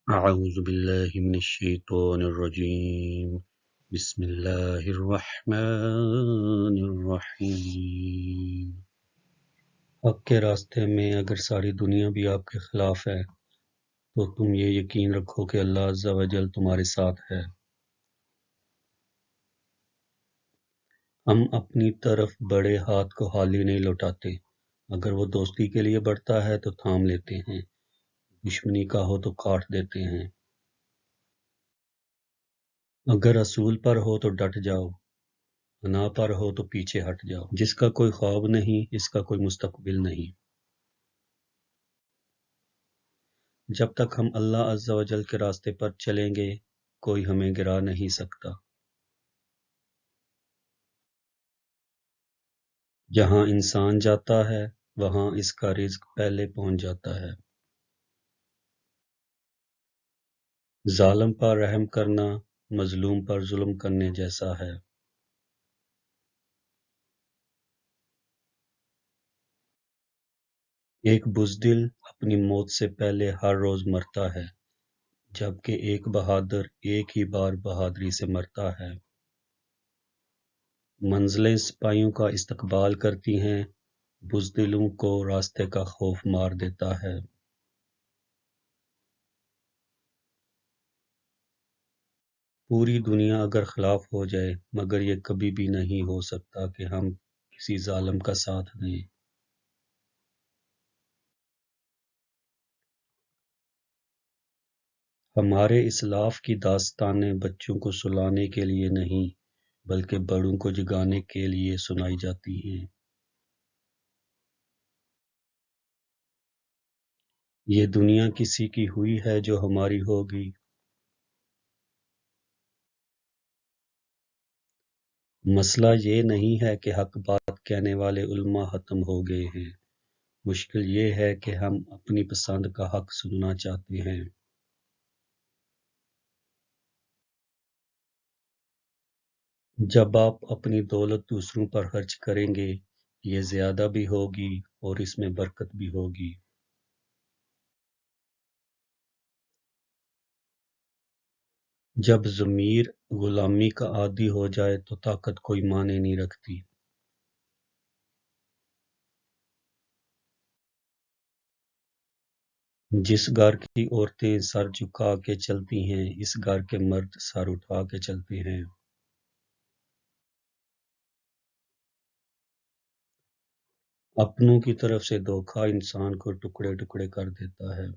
أعوذ بالله من الشيطان الرجيم بسم الله الرحمن الرحیم۔ حق کے راستے میں اگر ساری دنیا بھی آپ کے خلاف ہے تو تم یہ یقین رکھو کہ اللہ عز و جل تمہارے ساتھ ہے۔ ہم اپنی طرف بڑے ہاتھ کو خالی نہیں لوٹاتے، اگر وہ دوستی کے لیے بڑھتا ہے تو تھام لیتے ہیں، دشمنی کا ہو تو کاٹ دیتے ہیں۔ اگر اصول پر ہو تو ڈٹ جاؤ، انا پر ہو تو پیچھے ہٹ جاؤ۔ جس کا کوئی خواب نہیں اس کا کوئی مستقبل نہیں۔ جب تک ہم اللہ عز و جل کے راستے پر چلیں گے کوئی ہمیں گرا نہیں سکتا۔ جہاں انسان جاتا ہے وہاں اس کا رزق پہلے پہنچ جاتا ہے۔ ظالم پر رحم کرنا مظلوم پر ظلم کرنے جیسا ہے۔ ایک بزدل اپنی موت سے پہلے ہر روز مرتا ہے، جبکہ ایک بہادر ایک ہی بار بہادری سے مرتا ہے۔ منزلیں سپاہیوں کا استقبال کرتی ہیں، بزدلوں کو راستے کا خوف مار دیتا ہے۔ پوری دنیا اگر خلاف ہو جائے مگر یہ کبھی بھی نہیں ہو سکتا کہ ہم کسی ظالم کا ساتھ دیں۔ ہمارے اسلاف کی داستانیں بچوں کو سلانے کے لیے نہیں بلکہ بڑوں کو جگانے کے لیے سنائی جاتی ہیں۔ یہ دنیا کسی کی ہوئی ہے جو ہماری ہوگی۔ مسئلہ یہ نہیں ہے کہ حق بات کہنے والے علماء ختم ہو گئے ہیں، مشکل یہ ہے کہ ہم اپنی پسند کا حق سننا چاہتے ہیں۔ جب آپ اپنی دولت دوسروں پر خرچ کریں گے یہ زیادہ بھی ہوگی اور اس میں برکت بھی ہوگی۔ جب ضمیر غلامی کا عادی ہو جائے تو طاقت کوئی معنی نہیں رکھتی۔ جس گھر کی عورتیں سر جھکا کے چلتی ہیں اس گھر کے مرد سر اٹھا کے چلتے ہیں۔ اپنوں کی طرف سے دھوکہ انسان کو ٹکڑے ٹکڑے کر دیتا ہے۔